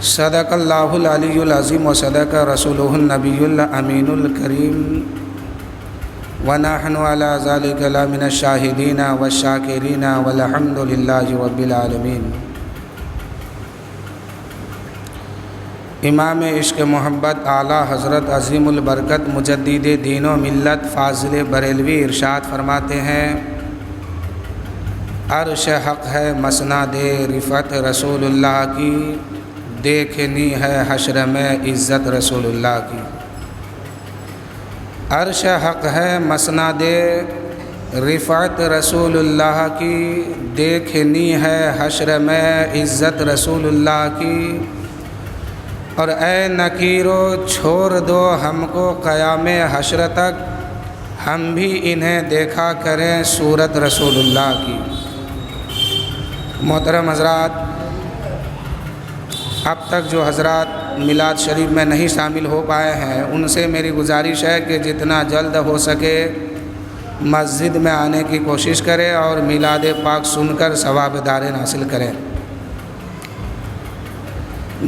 صدق اللہ العلی العظیم و صدق رسولہ النبی الامین الکریم ونحن علی ذلک لمن الشاہدین والشاکرین والحمد للہ رب العالمین۔ امام عشق محبت اعلیٰ حضرت عظیم البرکت مجدد دین و ملت فاضل بریلوی ارشاد فرماتے ہیں، عرش حق ہے مسند رفعت رسول اللہ کی، دیکھنی ہے حشر میں عزت رسول اللہ کی۔ عرش حق ہے مسند رفعت رسول اللہ کی، دیکھنی ہے حشر میں عزت رسول اللہ کی۔ اور اے نکیرو چھوڑ دو ہم کو قیام حشر تک، ہم بھی انہیں دیکھا کریں صورت رسول اللہ کی۔ محترم حضرات، اب تک جو حضرات میلاد شریف میں نہیں شامل ہو پائے ہیں ان سے میری گزارش ہے کہ جتنا جلد ہو سکے مسجد میں آنے کی کوشش کریں اور میلاد پاک سن کر ثواب دارین حاصل کریں۔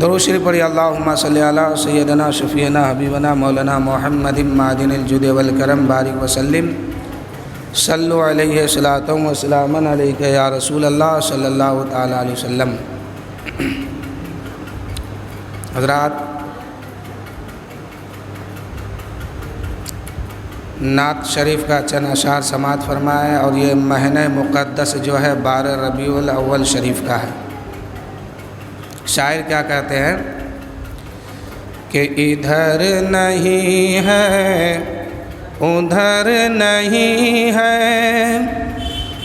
درود شریف پڑھی، اللہم صلی علی سیدنا شفیعنا حبیبنا مولانا محمد معدن الجود والکرم بارک وسلم، صلو علیہ صلاۃ و سلام علیک یا رسول اللہ صلی اللہ تعالی علیہ وسلم۔ حضرات، نعت شریف کا چند اشعار سماعت فرمائے، اور یہ مہینہ مقدس جو ہے 12 ربیع الاول شریف کا ہے۔ شاعر کیا کہتے ہیں کہ ادھر نہیں ہے ادھر نہیں ہے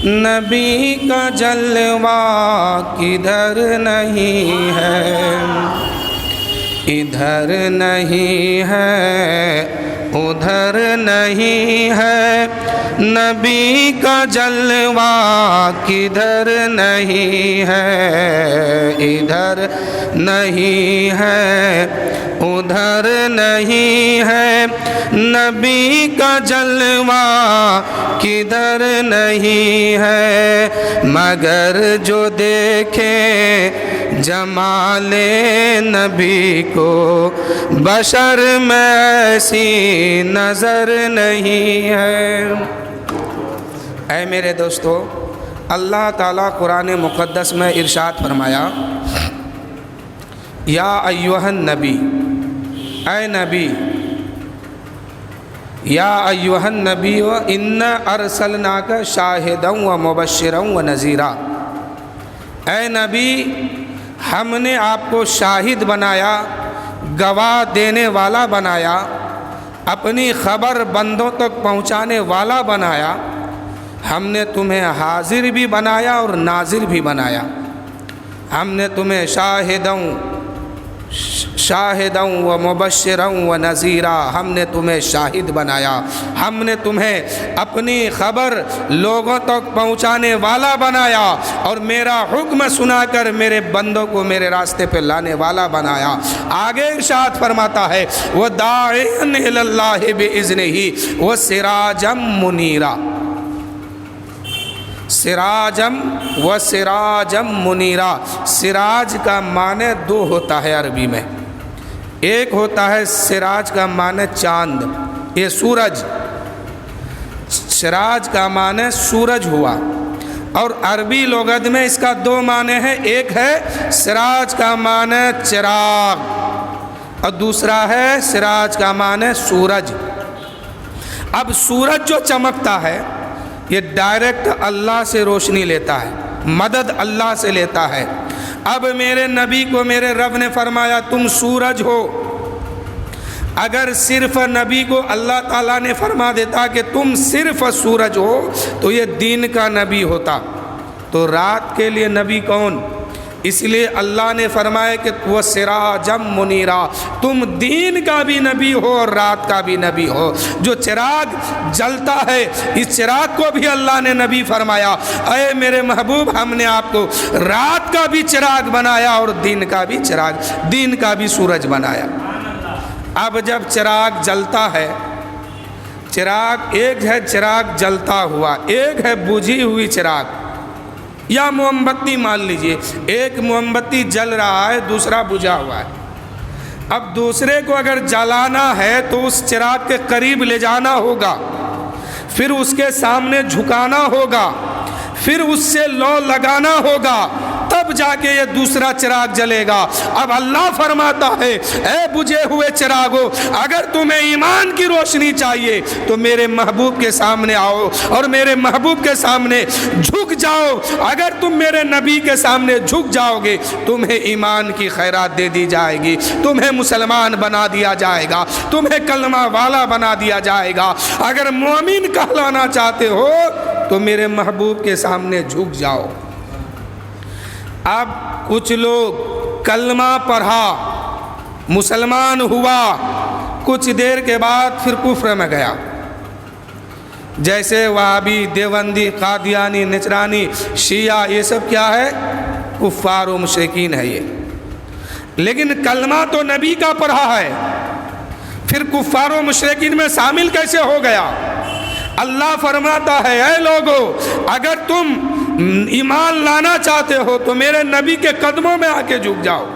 نبی کا جلوہ، کدھر نہیں ہے ادھر نہیں ہے ادھر نہیں ہے نبی کا جلوہ، کدھر نہیں ہے ادھر نہیں ہے ادھر نہیں ہے نبی کا جلوہ، کدھر نہیں ہے مگر جو دیکھے جمال نبی کو، بشر میں ایسی نظر نہیں ہے۔ اے میرے دوستو، اللہ تعالیٰ قرآن مقدس میں ارشاد فرمایا، یا ایھا النبی، اے نبی، یا ایھا النبی انا ارسلناک شاہدا و مبشرا و نذیرا۔ اے نبی، ہم نے آپ کو شاہد بنایا، گواہ دینے والا بنایا، اپنی خبر بندوں تک پہنچانے والا بنایا۔ ہم نے تمہیں حاضر بھی بنایا اور ناظر بھی بنایا۔ ہم نے تمہیں شاہدا و مبشرا و نذیرا، ہم نے تمہیں شاہد بنایا، ہم نے تمہیں اپنی خبر لوگوں تک پہنچانے والا بنایا، اور میرا حکم سنا کر میرے بندوں کو میرے راستے پہ لانے والا بنایا۔ آگے ارشاد فرماتا ہے، وَدَاعِيًا إِلَى اللَّهِ بِإِذْنِهِ وَسِرَاجًا مُنِيرًا۔ سراجا منیرا، سراج کا معنی دو ہوتا ہے عربی میں۔ ایک ہوتا ہے سراج کا معنی چاند، یہ سورج، سراج کا معنی سورج ہوا، اور عربی لغت میں اس کا دو معنی ہے، ایک ہے سراج کا معنی چراغ، اور دوسرا ہے سراج کا معنی سورج۔ اب سورج جو چمکتا ہے یہ ڈائریکٹ اللہ سے روشنی لیتا ہے، مدد اللہ سے لیتا ہے۔ اب میرے نبی کو میرے رب نے فرمایا تم سورج ہو۔ اگر صرف نبی کو اللہ تعالیٰ نے فرما دیتا کہ تم صرف سورج ہو تو یہ دین کا نبی ہوتا، تو رات کے لیے نبی کون؟ اس لیے اللہ نے فرمایا کہ وہ سراجم منیرا، تم دین کا بھی نبی ہو اور رات کا بھی نبی ہو۔ جو چراغ جلتا ہے اس چراغ کو بھی اللہ نے نبی فرمایا، اے میرے محبوب ہم نے آپ کو رات کا بھی چراغ بنایا اور دین کا بھی چراغ، دین کا بھی سورج بنایا۔ اب جب چراغ جلتا ہے، چراغ ایک ہے چراغ جلتا ہوا، ایک ہے بجھی ہوئی چراغ۔ یا موم بتی مان لیجئے، ایک موم بتی جل رہا ہے، دوسرا بجھا ہوا ہے۔ اب دوسرے کو اگر جلانا ہے تو اس چراغ کے قریب لے جانا ہوگا، پھر اس کے سامنے جھکانا ہوگا، پھر اس سے لو لگانا ہوگا، تب جا کے یہ دوسرا چراغ جلے گا۔ اب اللہ فرماتا ہے اے بجھے ہوئے چراغو، اگر تمہیں ایمان کی روشنی چاہیے تو میرے محبوب کے سامنے آؤ اور میرے محبوب کے سامنے جھک جاؤ۔ اگر تم میرے نبی کے سامنے جھک جاؤ گے تمہیں ایمان کی خیرات دے دی جائے گی، تمہیں مسلمان بنا دیا جائے گا، تمہیں کلمہ والا بنا دیا جائے گا۔ اگر مومن کہلانا چاہتے ہو تو میرے محبوب کے سامنے جھک جاؤ۔ اب کچھ لوگ کلمہ پڑھا، مسلمان ہوا، کچھ دیر کے بعد پھر کفر میں گیا، جیسے وہابی، دیوبندی، قادیانی، نچرانی، شیعہ، یہ سب کیا ہے؟ کفار و مشرکین ہے یہ۔ لیکن کلمہ تو نبی کا پڑھا ہے، پھر کفار و مشرکین میں شامل کیسے ہو گیا؟ اللہ فرماتا ہے اے لوگو، اگر تم ایمان لانا چاہتے ہو تو میرے نبی کے قدموں میں آ کے جھک جاؤ۔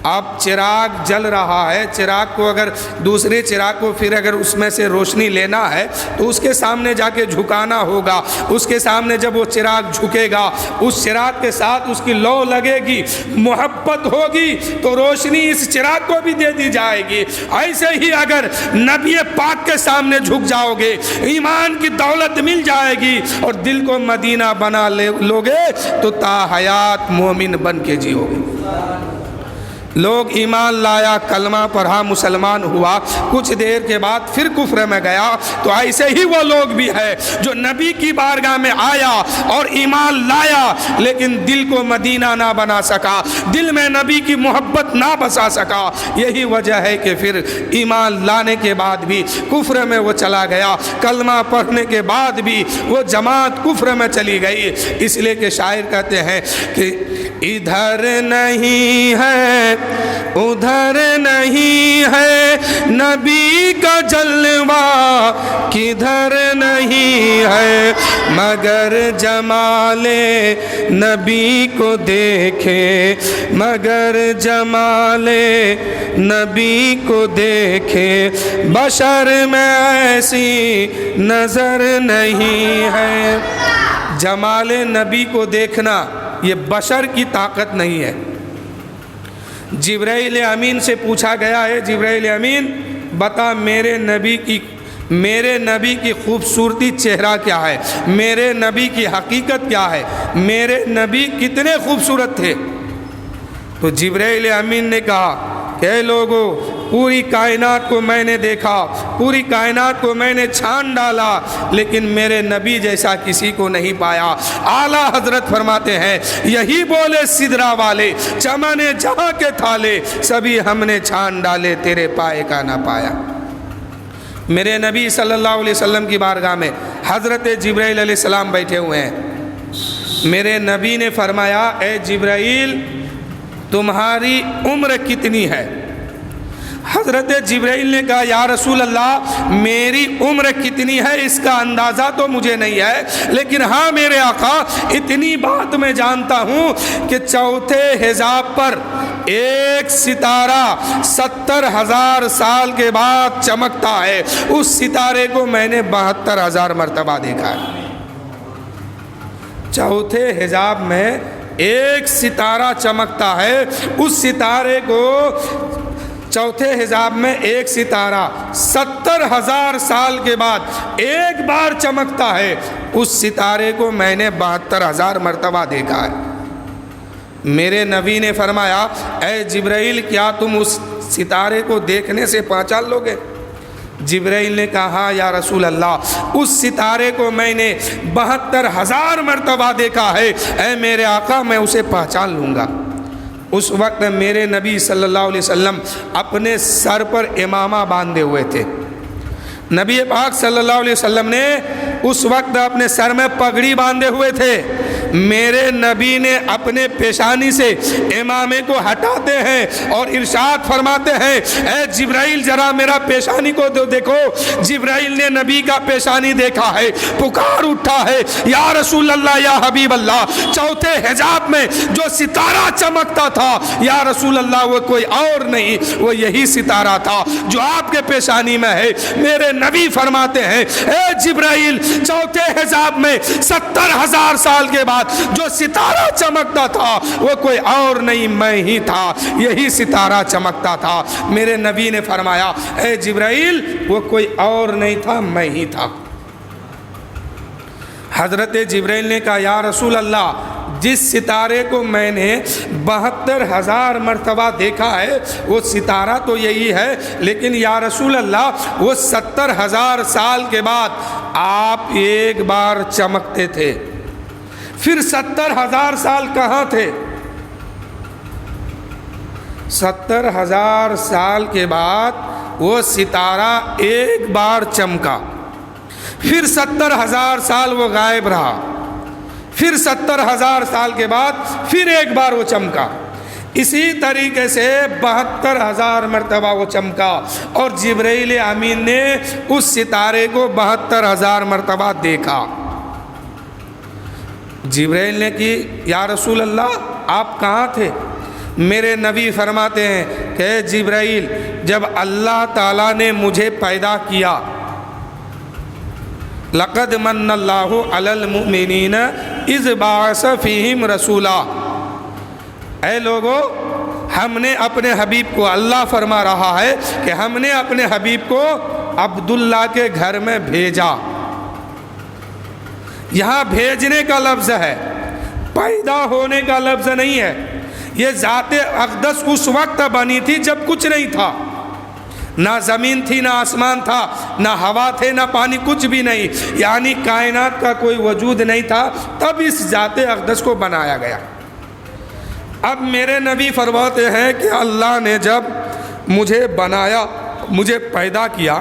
اب چراغ جل رہا ہے، چراغ کو اگر دوسرے چراغ کو پھر اگر اس میں سے روشنی لینا ہے تو اس کے سامنے جا کے جھکانا ہوگا، اس کے سامنے جب وہ چراغ جھکے گا، اس چراغ کے ساتھ اس کی لو لگے گی، محبت ہوگی تو روشنی اس چراغ کو بھی دے دی جائے گی۔ ایسے ہی اگر نبی پاک کے سامنے جھک جاؤ گے، ایمان کی دولت مل جائے گی اور دل کو مدینہ بنا لوگے تو تا حیات مومن بن کے جیو گے۔ لوگ ایمان لایا، کلمہ پڑھا، مسلمان ہوا، کچھ دیر کے بعد پھر کفر میں گیا، تو ایسے ہی وہ لوگ بھی ہے جو نبی کی بارگاہ میں آیا اور ایمان لایا لیکن دل کو مدینہ نہ بنا سکا، دل میں نبی کی محبت نہ بسا سکا۔ یہی وجہ ہے کہ پھر ایمان لانے کے بعد بھی کفر میں وہ چلا گیا، کلمہ پڑھنے کے بعد بھی وہ جماعت کفر میں چلی گئی۔ اس لیے کہ شاعر کہتے ہیں کہ ادھر نہیں ہے ادھر نہیں ہے نبی کا جلوہ، کدھر نہیں ہے مگر جمال نبی کو دیکھے، مگر جمال نبی کو دیکھے، بشر میں ایسی نظر نہیں ہے۔ جمال نبی کو دیکھنا یہ بشر کی طاقت نہیں ہے۔ جبرائیل امین سے پوچھا گیا ہے جبرائیل امین بتا میرے نبی کی خوبصورتی چہرہ کیا ہے، میرے نبی کی حقیقت کیا ہے، میرے نبی کتنے خوبصورت تھے؟ تو جبرائیل امین نے کہا کہ اے لوگو، پوری کائنات کو میں نے دیکھا، پوری کائنات کو میں نے چھان ڈالا، لیکن میرے نبی جیسا کسی کو نہیں پایا۔ اعلیٰ حضرت فرماتے ہیں یہی بولے سدرا والے، چمن جہاں کے تھالے، سبھی ہم نے چھان ڈالے، تیرے پائے کا نہ پایا۔ میرے نبی صلی اللہ علیہ وسلم کی بارگاہ میں حضرت جبرائیل علیہ السلام بیٹھے ہوئے ہیں۔ میرے نبی نے فرمایا اے جبرائیل تمہاری عمر کتنی ہے؟ حضرت جبرائیل نے کہا یا رسول اللہ میری عمر کتنی ہے اس کا اندازہ تو مجھے نہیں ہے، لیکن ہاں میرے آقا اتنی بات میں جانتا ہوں کہ چوتھے حجاب پر ایک ستارہ 70,000 سال کے بعد چمکتا ہے، اس ستارے کو میں نے 72,000 مرتبہ دیکھا ہے۔ چوتھے حجاب میں ایک ستارہ چمکتا ہے، اس ستارے کو چوتھے حجاب میں ایک ستارہ 70,000 سال کے بعد ایک بار چمکتا ہے، اس ستارے کو میں نے 72,000 مرتبہ دیکھا ہے۔ میرے نبی نے فرمایا اے جبرائیل کیا تم اس ستارے کو دیکھنے سے پہچان لوگے؟ جبرائیل نے کہا ہاں یا رسول اللہ اس ستارے کو میں نے 72,000 مرتبہ دیکھا ہے، اے میرے آقا میں اسے پہچان لوں گا۔ اس وقت میرے نبی صلی اللہ علیہ وسلم اپنے سر پر امامہ باندھے ہوئے تھے۔ نبی پاک صلی اللہ علیہ وسلم نے اس وقت اپنے سر میں پگڑی باندھے ہوئے تھے، میرے نبی نے اپنے پیشانی سے امامے کو ہٹاتے ہیں اور ارشاد فرماتے ہیں اے جبرائیل ذرا میرا پیشانی کو دیکھو۔ جبرائیل نے نبی کا پیشانی دیکھا ہے، پکار اٹھا ہے یا رسول اللہ یا حبیب اللہ، چوتھے حجاب میں جو ستارہ چمکتا تھا یا رسول اللہ وہ کوئی اور نہیں، وہ یہی ستارہ تھا جو آپ کے پیشانی میں ہے۔ میرے نبی فرماتے ہیں اے جبرائیل چوتھے حجاب میں 70,000 سال کے بعد جو ستارہ چمکتا تھا وہ کوئی اور نہیں، میں ہی تھا، یہی ستارہ چمکتا تھا۔ میرے نبی نے فرمایا اے جبرائیل وہ کوئی اور نہیں تھا، میں ہی تھا۔ حضرت جبرائیل نے کہا یا رسول اللہ جس ستارے کو میں نے 72,000 مرتبہ دیکھا ہے وہ ستارہ تو یہی ہے، لیکن یا رسول اللہ وہ 70,000 سال کے بعد آپ ایک بار چمکتے تھے، پھر 70,000 سال کہاں تھے؟ 70,000 سال کے بعد وہ ستارہ ایک بار چمکا، پھر 70,000 سال وہ غائب رہا، پھر 70,000 سال کے بعد پھر ایک بار وہ چمکا، اسی طریقے سے 72,000 مرتبہ وہ چمکا، اور جبرائیل امین نے اس ستارے کو 72,000 مرتبہ دیکھا۔ جبرائیل نے کی یا رسول اللہ آپ کہاں تھے؟ میرے نبی فرماتے ہیں کہ جبرائیل جب اللہ تعالیٰ نے مجھے پیدا کیا، لقد من اللہ علی المؤمنین اذ بعث فیہم رسولا، اے لوگو ہم نے اپنے حبیب کو، اللہ فرما رہا ہے کہ ہم نے اپنے حبیب کو عبداللہ کے گھر میں بھیجا۔ یہاں بھیجنے کا لفظ ہے، پیدا ہونے کا لفظ نہیں ہے۔ یہ ذات اقدس اس وقت بنی تھی جب کچھ نہیں تھا، نہ زمین تھی، نہ آسمان تھا، نہ ہوا تھے، نہ پانی، کچھ بھی نہیں، یعنی کائنات کا کوئی وجود نہیں تھا، تب اس ذات اقدس کو بنایا گیا۔ اب میرے نبی فرماتے ہیں کہ اللہ نے جب مجھے بنایا، مجھے پیدا کیا،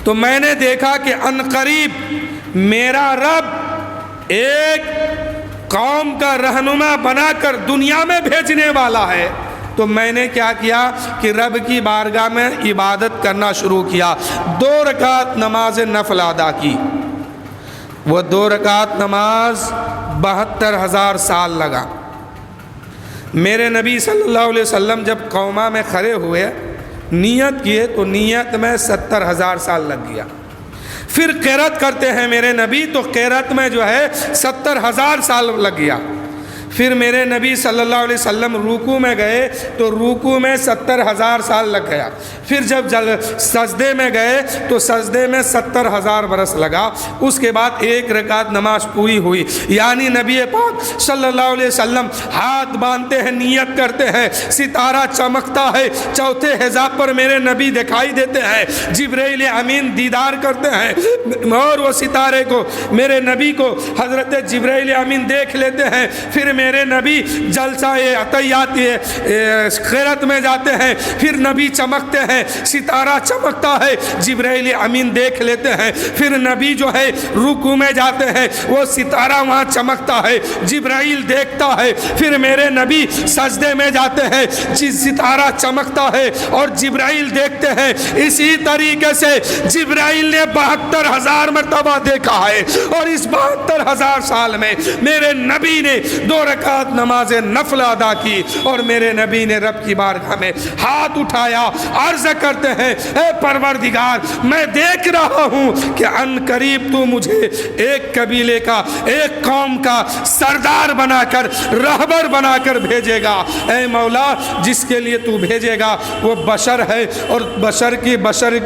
تو میں نے دیکھا کہ عنقریب میرا رب ایک قوم کا رہنما بنا کر دنیا میں بھیجنے والا ہے۔ تو میں نے کیا کیا کہ رب کی بارگاہ میں عبادت کرنا شروع کیا، 2 رکعت نماز نفل ادا کی۔ وہ 2 رکعت نماز 72,000 سال لگا۔ میرے نبی صلی اللہ علیہ وسلم جب قومہ میں کھڑے ہوئے، نیت کیے تو نیت میں 70,000 سال لگ گیا۔ پھر قرات کرتے ہیں میرے نبی، تو قرات میں جو ہے 70,000 سال لگ گیا۔ پھر میرے نبی صلی اللہ علیہ وسلم رکوع میں گئے تو رکوع میں 70,000 سال لگ گیا۔ پھر جب سجدے میں گئے تو سجدے میں 70,000 برس لگا۔ اس کے بعد 1 رکعت نماز پوری ہوئی، یعنی نبی پاک صلی اللہ علیہ وسلم ہاتھ باندھتے ہیں، نیت کرتے ہیں، ستارہ چمکتا ہے، چوتھے حجاب پر میرے نبی دکھائی دیتے ہیں، جبرائیل امین دیدار کرتے ہیں، اور وہ ستارے کو، میرے نبی کو حضرت جبرائیل امین دیکھ لیتے ہیں۔ پھر میرے نبی جلسہ عطیات خیرت میں جاتے ہیں، پھر نبی چمکتے ہیں، ستارہ چمکتا ہے، جبرائیل امین دیکھ لیتے ہیں۔ پھر نبی جو ہے رکوع میں جاتے ہیں، وہ ستارہ وہاں چمکتا ہے، جبرائیل دیکھتا ہے۔ پھر میرے نبی سجدے میں جاتے ہیں، ستارہ چمکتا ہے اور جبرائیل دیکھتے ہیں۔ اسی طریقے سے جبرائیل نے 72,000 مرتبہ دیکھا ہے، اور اس 72,000 سال میں میرے نبی نے 2 رکعت نماز نفل ادا کی، اور میرے نبی نے رب کی بارگاہ میں ہاتھ اٹھایا، عرض کرتے ہیں اے پروردگار میں دیکھ رہا ہوں کہ ان قریب تو مجھے ایک قبیلے کا، ایک قوم کا سردار بنا کر، رہبر بنا کر بھیجے گا۔ اے مولا جس کے لیے تو بھیجے گا وہ بشر ہے، اور بشر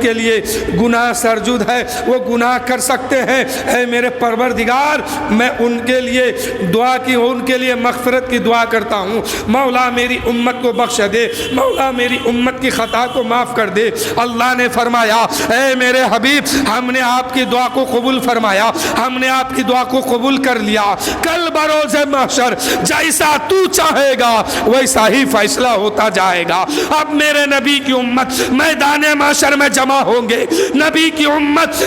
کے لیے گناہ سرجد ہے، وہ گناہ کر سکتے ہیں۔ اے میرے پروردگار میں ان کے لیے دعا کی، ان کے لیے لیے مغفرت کی دعا کرتا ہوں، مولا میری امت کو بخش دے، مولا میری امت کی خطا کو معاف کر دے۔ اللہ نے فرمایا اے میرے حبیب، ہم نے آپ کی دعا کو قبول فرمایا، ہم نے آپ کی دعا کو قبول کر لیا، کل بروز محشر جیسا تو چاہے گا ویسا ہی فیصلہ ہوتا جائے گا۔ اب میرے نبی کی امت میدان محشر میں جمع ہوں گے، نبی کی امت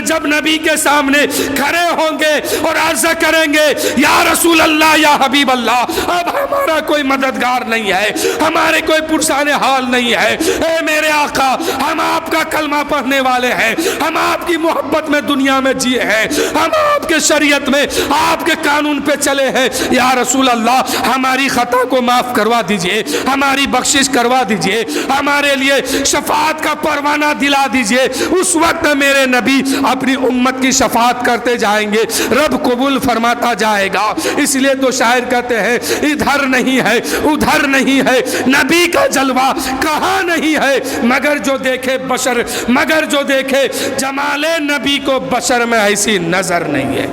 جب نبی کے سامنے کھڑے ہوں گے اور عرض کریں گے یا رسول اللہ، یا حبیب اللہ، اب ہمارا کوئی مددگار نہیں ہے، ہمارے کوئی پرسان حال نہیں ہے، اے میرے آقا ہم آپ کا کلمہ پڑھنے والے ہیں، ہم آپ کی محبت میں دنیا میں جیے ہیں، ہم آپ کے شریعت میں آپ کے قانون پہ چلے ہیں، یا رسول اللہ ہماری خطا کو معاف کروا دیجئے، ہماری بخشش کروا دیجئے، ہمارے لیے شفاعت کا پروانہ دلا دیجئے۔ اس وقت میرے نبی اپنی امت کی شفاعت کرتے جائیں گے، رب قبول فرماتا جائے گا۔ اس لیے تو شاعر کہتے ہیں ادھر نہیں ہے ادھر نہیں ہے نبی کا جلوہ کہاں نہیں ہے، مگر جو دیکھے بشر، مگر جو دیکھے جمال نبی کو بشر میں ایسی نظر نہیں ہے۔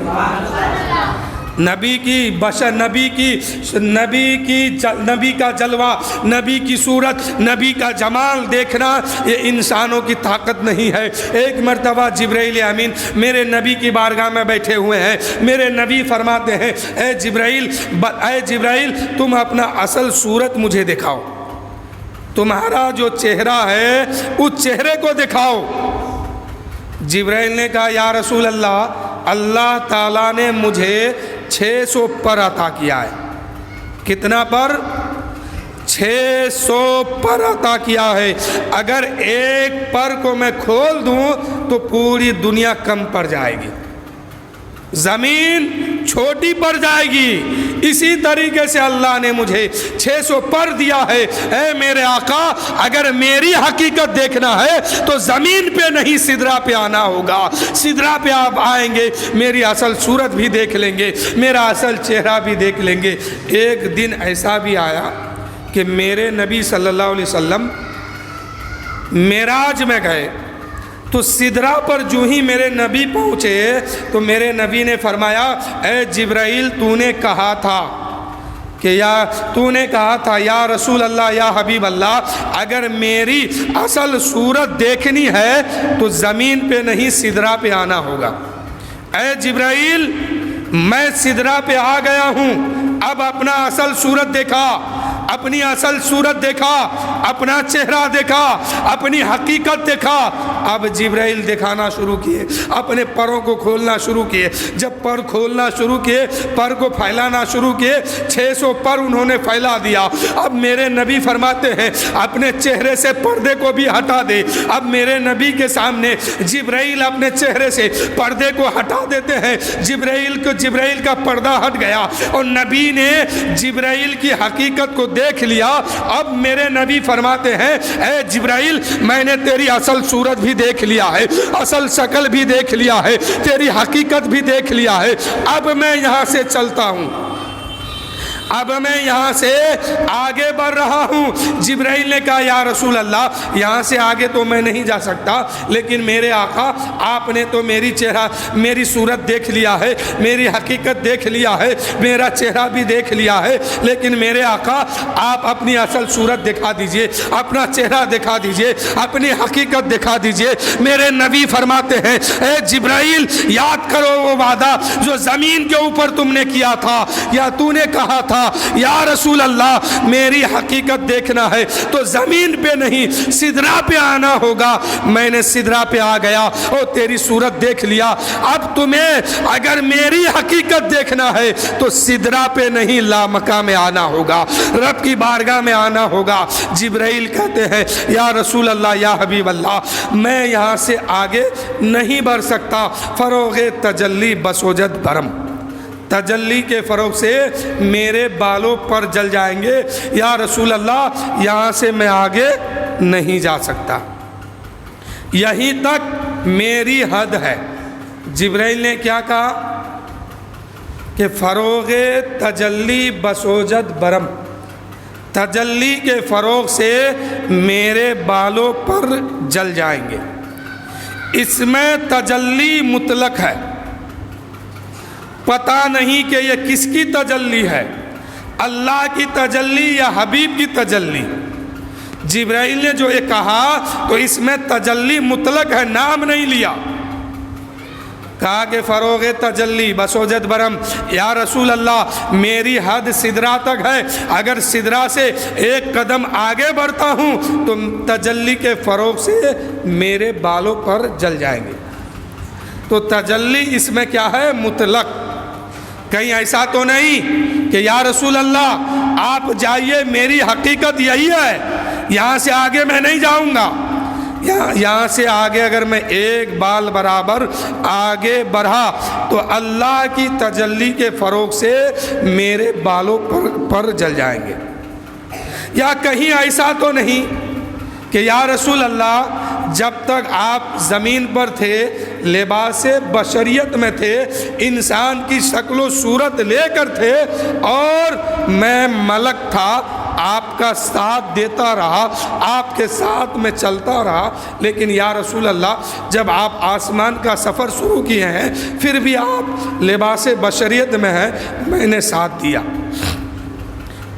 نبی کی بشر، نبی کا جلوہ، نبی کی صورت، نبی کا جمال دیکھنا یہ انسانوں کی طاقت نہیں ہے۔ ایک مرتبہ جبرائیل امین میرے نبی کی بارگاہ میں بیٹھے ہوئے ہیں، میرے نبی فرماتے ہیں اے جبرائیل تم اپنا اصل صورت مجھے دکھاؤ، تمہارا جو چہرہ ہے اس چہرے کو دکھاؤ۔ جبرائیل نے کہا یا رسول اللہ، اللہ تعالیٰ نے مجھے 600 پر عطا کیا ہے۔ کتنا پر؟ 600 پر عطا کیا ہے۔ اگر ایک پر کو میں کھول دوں تو پوری دنیا کم پڑ جائے گی، زمین چھوٹی پڑ جائے گی۔ اسی طریقے سے اللہ نے مجھے 600 پر دیا ہے۔ اے میرے آقا اگر میری حقیقت دیکھنا ہے تو زمین پہ نہیں سدرا پہ آنا ہوگا، سدرا پہ آپ آئیں گے میری اصل صورت بھی دیکھ لیں گے، میرا اصل چہرہ بھی دیکھ لیں گے۔ ایک دن ایسا بھی آیا کہ میرے نبی صلی اللہ علیہ وسلم معراج میں گئے تو سدرا پر جو ہی میرے نبی پہنچے تو میرے نبی نے فرمایا اے جبرائیل تو نے کہا تھا یا رسول اللہ، یا حبیب اللہ، اگر میری اصل صورت دیکھنی ہے تو زمین پہ نہیں سدرا پہ آنا ہوگا۔ اے جبرائیل میں سدرا پہ آ گیا ہوں، اب اپنا اصل صورت دیکھا، اپنی اصل صورت دیکھا، اپنا چہرہ دیکھا، اپنی حقیقت دیکھا۔ اب جبرائیل دکھانا شروع کیے، اپنے پروں کو کھولنا شروع کیے۔ جب پر کھولنا شروع کیے، پر کو پھیلانا شروع کیے، 600 پر انہوں نے پھیلا دیا۔ اب میرے نبی فرماتے ہیں اپنے چہرے سے پردے کو بھی ہٹا دے۔ اب میرے نبی کے سامنے جبرائیل اپنے چہرے سے پردے کو ہٹا دیتے ہیں، جبرائیل کا پردہ ہٹ گیا اور نبی نے جبرائیل کی حقیقت کو دیکھ لیا۔ اب میرے نبی فرماتے ہیں اے جبرائیل میں نے تیری اصل صورت بھی دیکھ لیا ہے، اصل شکل بھی دیکھ لیا ہے، تیری حقیقت بھی دیکھ لیا ہے، اب میں یہاں سے چلتا ہوں، اب میں یہاں سے آگے بڑھ رہا ہوں۔ جبرائیل نے کہا یا رسول اللہ یہاں سے آگے تو میں نہیں جا سکتا، لیکن میرے آقا آپ نے تو میری صورت دیکھ لیا ہے، میری حقیقت دیکھ لیا ہے، میرا چہرہ بھی دیکھ لیا ہے، لیکن میرے آقا آپ اپنی اصل صورت دکھا دیجئے، اپنا چہرہ دکھا دیجئے، اپنی حقیقت دکھا دیجئے۔ میرے نبی فرماتے ہیں اے جبرائیل یاد کرو وہ وعدہ جو زمین کے اوپر تم نے کیا تھا، یا تو نے کہا تھا یا رسول اللہ میری حقیقت دیکھنا ہے تو زمین پہ نہیں سدرا پہ آنا ہوگا۔ میں نے سدرا پہ آ گیا اور تیری صورت دیکھ لیا، اب تمہیں اگر میری حقیقت دیکھنا ہے تو سدرا پہ نہیں لامکہ میں آنا ہوگا، رب کی بارگاہ میں آنا ہوگا۔ جبرائیل کہتے ہیں یا رسول اللہ، یا حبیب اللہ میں یہاں سے آگے نہیں بڑھ سکتا، فروغ تجلی بسوجت برم، تجلی کے فروغ سے میرے بالوں پر جل جائیں گے، یا رسول اللہ یہاں سے میں آگے نہیں جا سکتا، یہیں تک میری حد ہے۔ جبرائیل نے کیا کہا کہ فروغ تجلی بسوجت برم، تجلی کے فروغ سے میرے بالوں پر جل جائیں گے۔ اس میں تجلی مطلق ہے، پتہ نہیں کہ یہ کس کی تجلی ہے، اللہ کی تجلی یا حبیب کی تجلی؟ جبرائیل نے جو یہ کہا تو اس میں تجلی مطلق ہے، نام نہیں لیا۔ کہا کہ فروغ تجلی بسوجت برم، یا رسول اللہ میری حد سدرا تک ہے، اگر سدرا سے ایک قدم آگے بڑھتا ہوں تو تجلی کے فروغ سے میرے بالوں پر جل جائیں گے۔ تو تجلی اس میں کیا ہے؟ مطلق۔ کہیں ایسا تو نہیں کہ یا رسول اللہ آپ جائیے، میری حقیقت یہی ہے، یہاں سے آگے میں نہیں جاؤں گا، یہاں سے آگے اگر میں ایک بال برابر آگے بڑھا تو اللہ کی تجلی کے فروغ سے میرے بالوں پر جل جائیں گے۔ یا کہیں ایسا تو نہیں کہ یا رسول اللہ جب تک آپ زمین پر تھے، لباس بشریت میں تھے، انسان کی شکل و صورت لے کر تھے اور میں ملک تھا، آپ کا ساتھ دیتا رہا، آپ کے ساتھ میں چلتا رہا، لیکن یا رسول اللہ جب آپ آسمان کا سفر شروع کیے ہیں پھر بھی آپ لباس بشریت میں ہیں، میں نے ساتھ دیا۔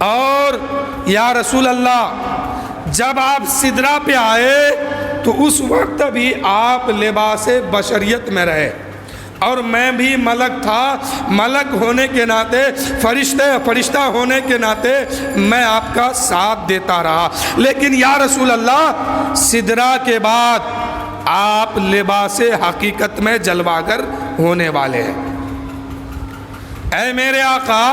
اور یا رسول اللہ جب آپ سدرا پہ آئے تو اس وقت بھی آپ لباس بشریت میں رہے، اور میں بھی ملک تھا، ملک ہونے کے ناطے، فرشتہ ہونے کے ناطے میں آپ کا ساتھ دیتا رہا، لیکن یا رسول اللہ سدرا کے بعد آپ لباس حقیقت میں جلواگر ہونے والے ہیں۔ اے میرے آقا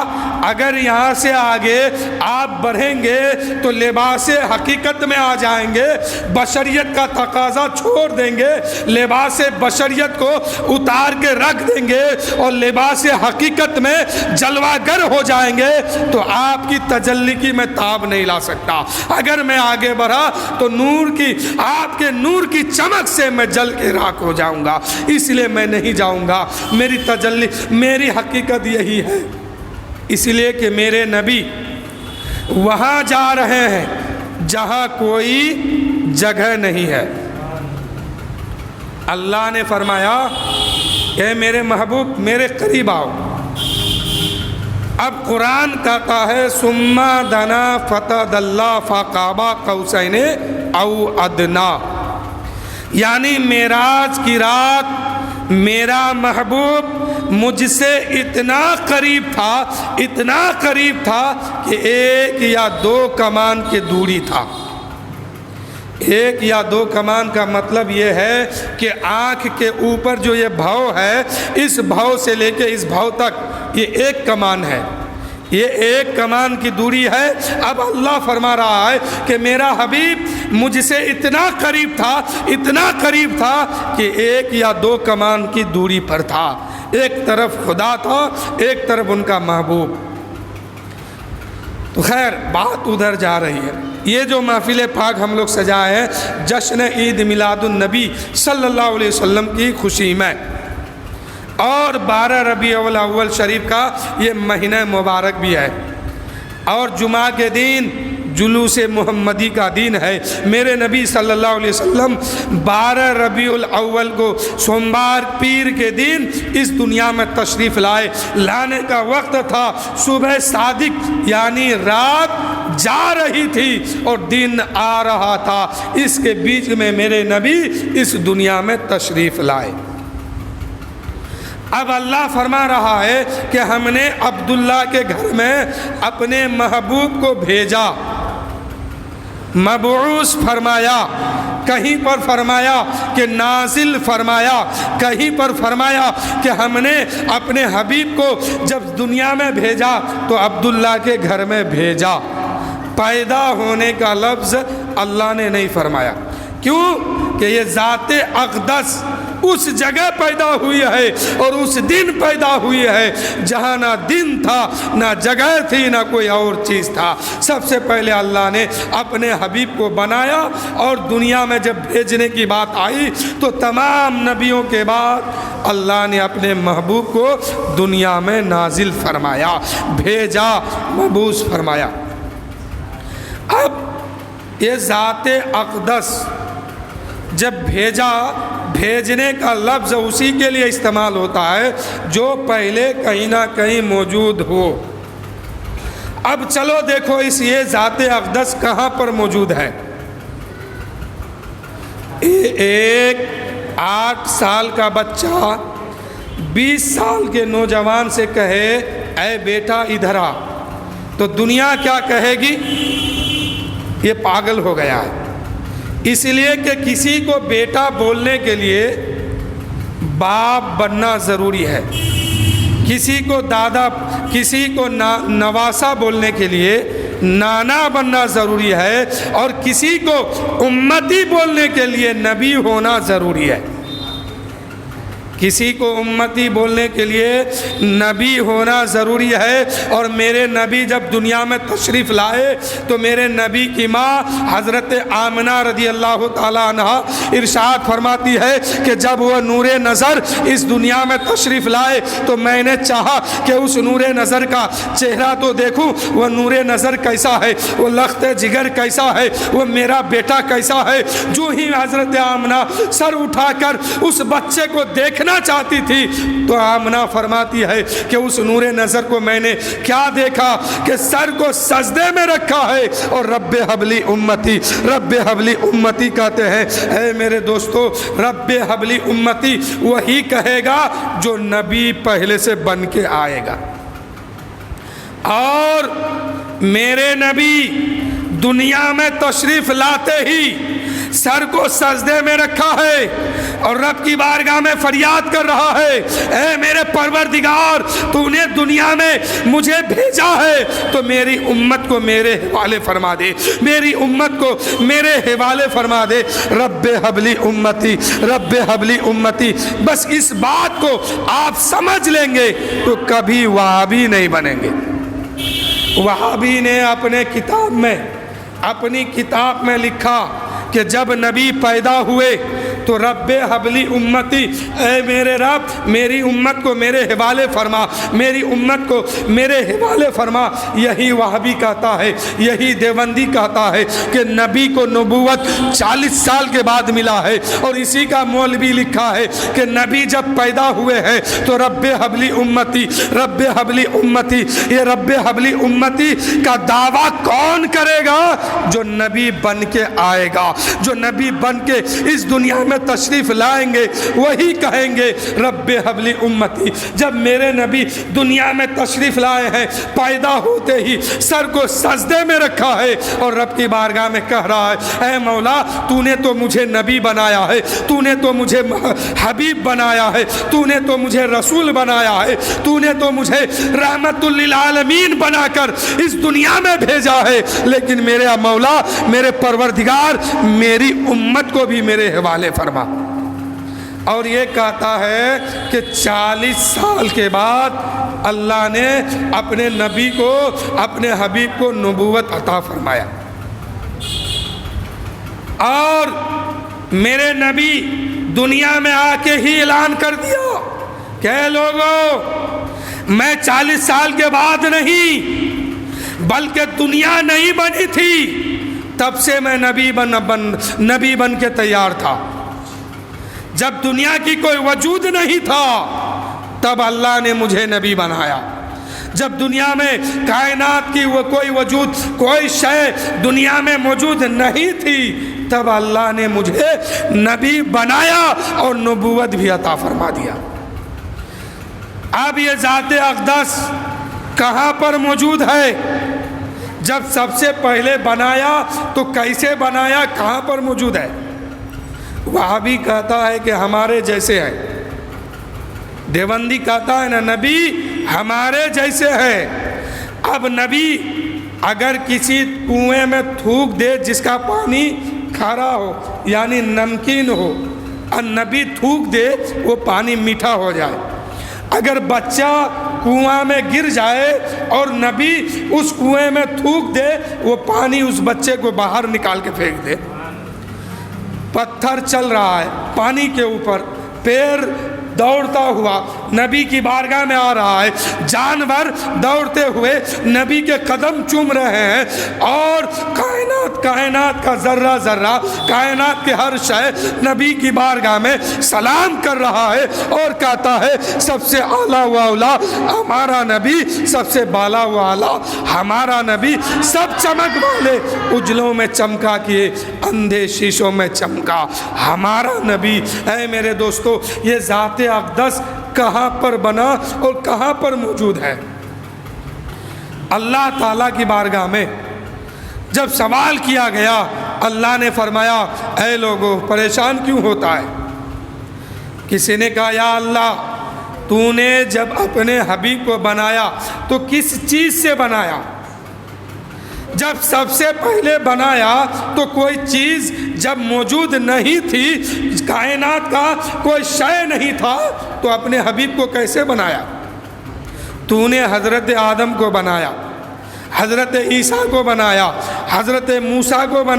اگر یہاں سے آگے آپ بڑھیں گے تو لباس حقیقت میں آ جائیں گے، بشریت کا تقاضا چھوڑ دیں گے، لباس بشریت کو اتار کے رکھ دیں گے اور لباس حقیقت میں جلوہ گر ہو جائیں گے، تو آپ کی تجلی کی میں تاب نہیں لا سکتا۔ اگر میں آگے بڑھا تو آپ کے نور کی چمک سے میں جل کے راکھ ہو جاؤں گا، اس لیے میں نہیں جاؤں گا۔ میری تجلی، میری حقیقت یہی ہے، اس لیے کہ میرے نبی وہاں جا رہے ہیں جہاں کوئی جگہ نہیں ہے۔ اللہ نے فرمایا اے میرے محبوب میرے قریب آؤ۔ اب قرآن کہتا ہے ثم دنا فتدلی فقاب قوسین او ادنا، یعنی معراج کی رات میرا محبوب مجھ سے اتنا قریب تھا کہ ایک یا دو کمان کی دوری تھا۔ ایک یا دو کمان کا مطلب یہ ہے کہ آنکھ کے اوپر جو یہ بھاؤ ہے، اس بھاؤ سے لے کے اس بھاؤ تک یہ ایک کمان ہے، یہ ایک کمان کی دوری ہے۔ اب اللہ فرما رہا ہے کہ میرا حبیب مجھ سے اتنا قریب تھا کہ ایک یا دو کمان کی دوری پر تھا، ایک طرف خدا تھا، ایک طرف ان کا محبوب۔ تو خیر بات ادھر جا رہی ہے، یہ جو محفل پاک ہم لوگ سجائے ہیں جشن عید میلاد النبی صلی اللہ علیہ وسلم کی خوشی میں، اور 12 ربیع الاول شریف کا یہ مہینہ مبارک بھی ہے، اور جمعہ کے دن جلوس محمدی کا دن ہے۔ میرے نبی صلی اللہ علیہ وسلم 12 ربیع الاول کو سوموار پیر کے دن اس دنیا میں تشریف لائے۔ لانے کا وقت تھا صبح صادق، یعنی رات جا رہی تھی اور دن آ رہا تھا، اس کے بیچ میں میرے نبی اس دنیا میں تشریف لائے۔ اب اللہ فرما رہا ہے کہ ہم نے عبداللہ کے گھر میں اپنے محبوب کو بھیجا، مبعوث فرمایا، کہیں پر فرمایا کہ نازل فرمایا، کہیں پر فرمایا کہ ہم نے اپنے حبیب کو جب دنیا میں بھیجا تو عبداللہ کے گھر میں بھیجا۔ پیدا ہونے کا لفظ اللہ نے نہیں فرمایا، کیوں کہ یہ ذات اقدس اس جگہ پیدا ہوئی ہے اور اس دن پیدا ہوئی ہے جہاں نہ دن تھا نہ جگہ تھی نہ کوئی اور چیز تھا۔ سب سے پہلے اللہ نے اپنے حبیب کو بنایا اور دنیا میں جب بھیجنے کی بات آئی تو تمام نبیوں کے بعد اللہ نے اپنے محبوب کو دنیا میں نازل فرمایا، بھیجا، مبعوث فرمایا۔ اب یہ ذات اقدس جب بھیجنے کا لفظ اسی کے لیے استعمال ہوتا ہے جو پہلے کہیں نہ کہیں موجود ہو۔ اب چلو دیکھو اس یہ ذات اقدس کہاں پر موجود ہے. ایک 8 سال کا بچہ 20 سال کے نوجوان سے کہے اے بیٹا ادھر آ، تو دنیا کیا کہے گی؟ یہ پاگل ہو گیا ہے. اس لیے کہ کسی کو بیٹا بولنے کے لیے باپ بننا ضروری ہے، کسی کو دادا، کسی کو نواسا بولنے کے لیے نانا بننا ضروری ہے، اور کسی کو امتی بولنے کے لیے نبی ہونا ضروری ہے. کسی کو امتی بولنے کے لیے نبی ہونا ضروری ہے. اور میرے نبی جب دنیا میں تشریف لائے تو میرے نبی کی ماں حضرت آمنہ رضی اللہ تعالیٰ عنہ ارشاد فرماتی ہے کہ جب وہ نور نظر اس دنیا میں تشریف لائے تو میں نے چاہا کہ اس نور نظر کا چہرہ تو دیکھوں، وہ نور نظر کیسا ہے، وہ لخت جگر کیسا ہے، وہ میرا بیٹا کیسا ہے. جو ہی حضرت آمنہ سر اٹھا کر اس بچے کو دیکھنا چاہتی تھی تو آمنہ فرماتی ہے کہ اس نور نظر کو میں نے کیا دیکھا کہ سر کو سجدے میں رکھا ہے اور رب حبلی امتی، رب حبلی امتی کہتے ہیں. اے میرے دوستو، رب حبلی امتی وہی کہے گا جو نبی پہلے سے بن کے آئے گا. اور میرے نبی دنیا میں تشریف لاتے ہی سر کو سجدے میں رکھا ہے اور رب کی بارگاہ میں فریاد کر رہا ہے، اے میرے پروردگار، تو نے دنیا میں مجھے بھیجا ہے تو میری امت کو میرے حوالے فرما دے، میری امت کو میرے حوالے فرما دے. رب حبلی امتی، رب حبلی امتی. بس اس بات کو آپ سمجھ لیں گے تو کبھی وہابی نہیں بنیں گے. وہابی نے اپنی کتاب میں لکھا کہ جب نبی پیدا ہوئے تو رب حبلی امتی، اے میرے رب میری امت کو میرے حوالے فرما، میری امت کو میرے حوالے فرما. یہی وہابی کہتا ہے، یہی دیوبندی کہتا ہے کہ نبی کو نبوت 40 سال کے بعد ملا ہے. اور اسی کا مولوی لکھا ہے کہ نبی جب پیدا ہوئے ہیں تو رب حبلی امتی، رب حبلی امتی. یہ رب حبلی امتی کا دعویٰ کون کرے گا؟ جو نبی بن کے آئے گا، جو نبی بن کے اس دنیا میں تشریف لائیں گے وہی کہیں گے رب حبلی امتی. جب میرے نبی دنیا میں تشریف لائے ہیں، پیدا ہوتے ہی سر کو سجدے میں رکھا ہے اور رب کی بارگاہ میں کہہ رہا ہے، اے مولا تو نے تو مجھے نبی بنایا ہے، تو نے تو مجھے حبیب بنایا ہے، تو نے تو مجھے رسول بنایا ہے، تو نے تو مجھے رحمت للعالمین بنا کر اس دنیا میں بھیجا ہے. لیکن میرے مولا، میرے پروردگار، میری امت کو بھی میرے حوالے فرما. اور یہ کہتا ہے کہ 40 سال کے بعد اللہ نے اپنے نبی کو، اپنے حبیب کو نبوت عطا فرمایا. اور میرے نبی دنیا میں آ کے ہی اعلان کر دیا کہ اے لوگوں، میں 40 سال کے بعد نہیں بلکہ دنیا نہیں بنی تھی تب سے میں نبی بن کے تیار تھا. جب دنیا کی کوئی وجود نہیں تھا تب اللہ نے مجھے نبی بنایا. جب دنیا میں کائنات کی وہ کوئی وجود، کوئی شے دنیا میں موجود نہیں تھی تب اللہ نے مجھے نبی بنایا اور نبوت بھی عطا فرما دیا. اب یہ ذات اقدس کہاں پر موجود ہے؟ جب سب سے پہلے بنایا تو کیسے بنایا، کہاں پر موجود ہے؟ وہابی کہتا ہے کہ ہمارے جیسے ہے، دیوبندی کہتا ہے نا نبی ہمارے جیسے ہے. اب نبی اگر کسی کنویں میں تھوک دے جس کا پانی کھارا ہو یعنی نمکین ہو، اور نبی تھوک دے وہ پانی میٹھا ہو جائے. اگر بچہ کنواں میں گر جائے اور نبی اس کنویں میں تھوک دے وہ پانی اس بچے کو باہر نکال کے پھینک دے. پتھر چل رہا ہے پانی کے اوپر، پیر دوڑتا ہوا نبی کی بارگاہ میں آ رہا ہے، جانور دوڑتے ہوئے نبی کے قدم چوم رہے ہیں، اور کائنات کائنات کا ذرہ ذرہ، کائنات کے ہر شے نبی کی بارگاہ میں سلام کر رہا ہے اور کہتا ہے سب سے اعلیٰ و اولیٰ ہمارا نبی، سب سے بالا و اعلیٰ ہمارا نبی، سب چمک والے اجلوں میں چمکا کیے اندھے شیشوں میں چمکا ہمارا نبی۔ اے میرے دوستو، یہ ذات اقدس کہاں پر بنا اور کہاں پر موجود ہے؟ اللہ تعالیٰ کی بارگاہ میں جب سوال کیا گیا، اللہ نے فرمایا اے لوگو پریشان کیوں ہوتا ہے؟ کسی نے کہا یا اللہ تو نے جب اپنے حبیب کو بنایا تو کس چیز سے بنایا؟ جب سب سے پہلے بنایا تو کوئی چیز جب موجود نہیں تھی، کائنات کا کوئی شے نہیں تھا، تو اپنے حبیب کو کیسے بنایا؟ تو نے حضرت آدم کو بنایا، حضرت عیسیٰ کو بنایا، حضرت موسیٰ کو بنایا۔